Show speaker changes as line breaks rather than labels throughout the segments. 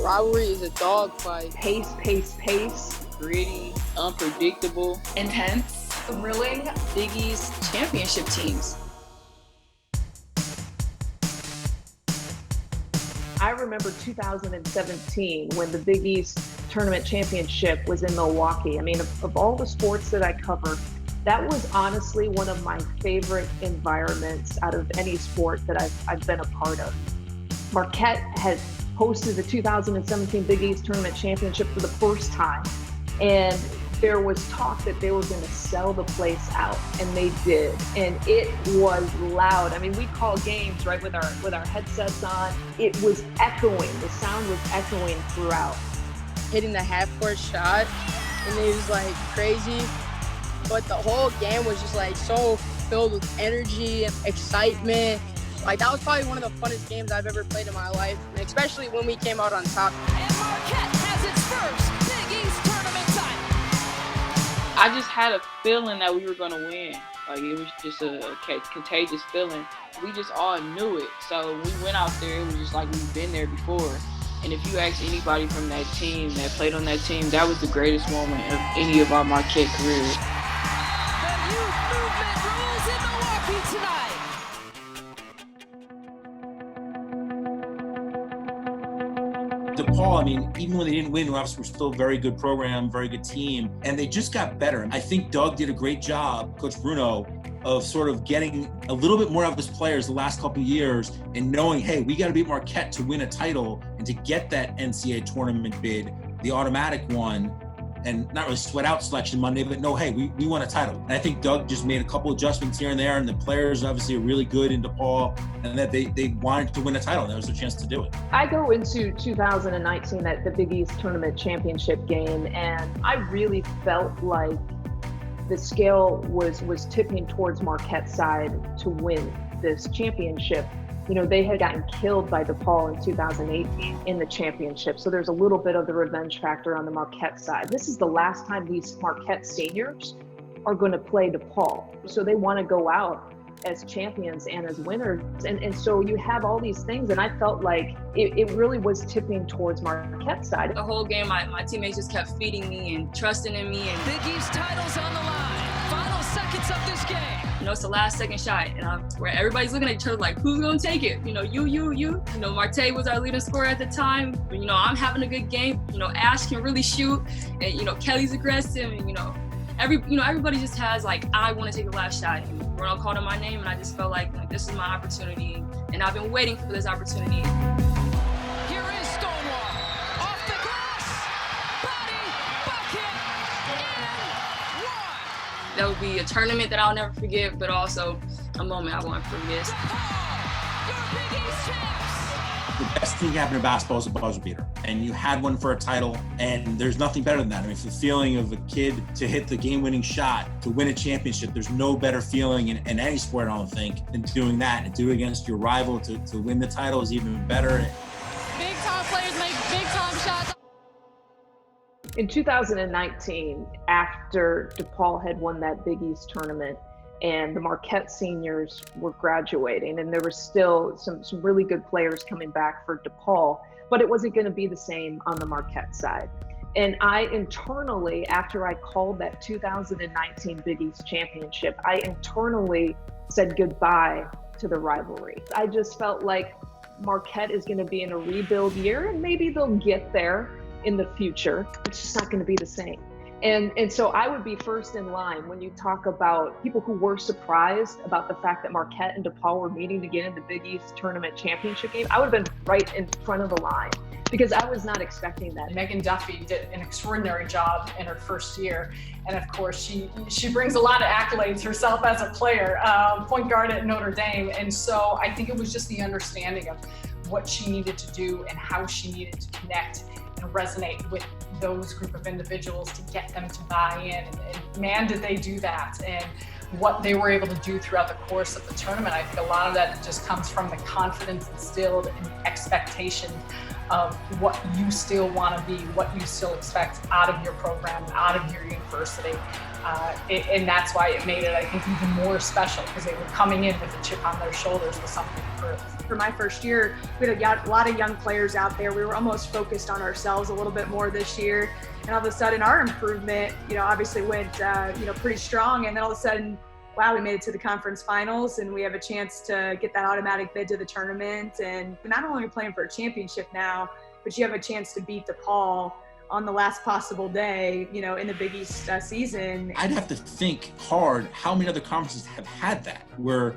rivalry is a dogfight.
Pace, pace, pace.
Gritty, unpredictable,
intense, thrilling.
Big East championship teams.
I remember 2017 when the Big East tournament championship was in Milwaukee. I mean, of all the sports that I cover, that was honestly one of my favorite environments out of any sport that I've been a part of. Marquette had hosted the 2017 Big East tournament championship for the first time. And there was talk that they were going to sell the place out, and they did. And it was loud. I mean, we call games, right, with our headsets on. It was echoing. The sound was echoing throughout.
Hitting the half-court shot, and it was like crazy. But the whole game was just like so filled with energy and excitement. Like, that was probably one of the funnest games I've ever played in my life, and especially when we came out on top.
And Marquette has its first Big East tournament title.
I just had a feeling that we were going to win. Like, it was just a contagious feeling. We just all knew it. So when we went out there, it was just like we've been there before. And if you ask anybody from that team that played on that team, that was the greatest moment of any of our Marquette careers.
The youth movement rules in Milwaukee tonight.
DePaul, I mean, even when they didn't win, obviously we're still a very good program, very good team, and they just got better. I think Doug did a great job, Coach Bruno, of sort of getting a little bit more out of his players the last couple of years and knowing, hey, we got to beat Marquette to win a title and to get that NCAA tournament bid, the automatic one, and not really sweat out selection Monday, but no, hey, we won a title. And I think Doug just made a couple adjustments here and there, and the players obviously are really good in DePaul, and that they wanted to win a title. That was their chance to do it.
I go into 2019 at the Big East tournament championship game, and I really felt like the scale was tipping towards Marquette's side to win this championship. You know, they had gotten killed by DePaul in 2018 in the championship. So there's a little bit of the revenge factor on the Marquette side. This is the last time these Marquette seniors are going to play DePaul. So they want to go out as champions and as winners. And so you have all these things. And I felt like it really was tipping towards Marquette's side.
The whole game, my teammates just kept feeding me and trusting in me. And
Big East titles on the line. Final seconds of this game.
you know, it's the last second shot, and where everybody's looking at each other like, who's gonna take it? You know, you. You know, Marte was our leading scorer at the time. You know, I'm having a good game. You know, Ash can really shoot, and you know, Kelly's aggressive, and you know, everybody just has like, I want to take the last shot. And Bruno called on my name, and I just felt like this is my opportunity, and I've been waiting for this opportunity.
Here is Stonewall. Off the glass. Body, bucket, and one.
That would be a tournament that I'll never forget, but also a moment I won't forget.
DePaul, your Big East champs.
The best thing happened in basketball is a buzzer beater, and you had one for a title, and there's nothing better than that. I mean, it's the feeling of a kid to hit the game-winning shot, to win a championship. There's no better feeling in any sport, I don't think, than doing that. And do it against your rival to win the title is even better.
Big-time players make big-time shots.
In 2019, after DePaul had won that Big East tournament and the Marquette seniors were graduating, and there were still some really good players coming back for DePaul, but it wasn't going to be the same on the Marquette side. And I internally, after I called that 2019 Big East championship, I internally said goodbye to the rivalry. I just felt like Marquette is going to be in a rebuild year, and maybe they'll get there in the future. It's just not going to be the same. And so I would be first in line when you talk about people who were surprised about the fact that Marquette and DePaul were meeting again in the Big East tournament championship game. I would have been right in front of the line because I was not expecting that.
Megan Duffy did an extraordinary job in her first year. And of course, she brings a lot of accolades herself as a player, point guard at Notre Dame. And so I think it was just the understanding of what she needed to do and how she needed to connect and resonate with those group of individuals to get them to buy in. And man, did they do that. And what they were able to do throughout the course of the tournament, I think a lot of that just comes from the confidence instilled and expectation of what you still want to be, what you still expect out of your program, out of your university. And that's why it made it, I think, even more special, because they were coming in with a chip on their shoulders with something to prove.
For my first year, we had a lot of young players out there. We were almost focused on ourselves a little bit more this year. And all of a sudden our improvement, obviously went, pretty strong. And then all of a sudden, wow, we made it to the conference finals and we have a chance to get that automatic bid to the tournament. And not only are we playing for a championship now, but you have a chance to beat DePaul on the last possible day, in the Big East season.
I'd have to think hard how many other conferences have had that, where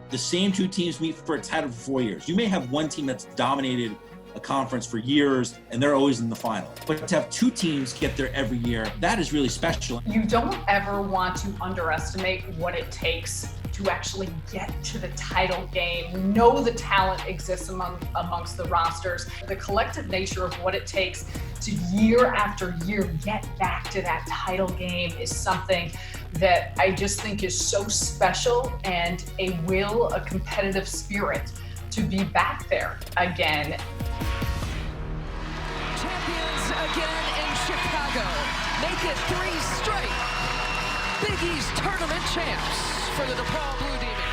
the same two teams meet for a title for 4 years. You may have one team that's dominated a conference for years and they're always in the final. But to have two teams get there every year, that is really special.
You don't ever want to underestimate what it takes to actually get to the title game. We know the talent exists amongst the rosters. The collective nature of what it takes to year after year get back to that title game is something that I just think is so special, and a competitive spirit to be back there again.
Champions again in Chicago. Make it 3 straight Big East tournament champs for the DePaul Blue Demons.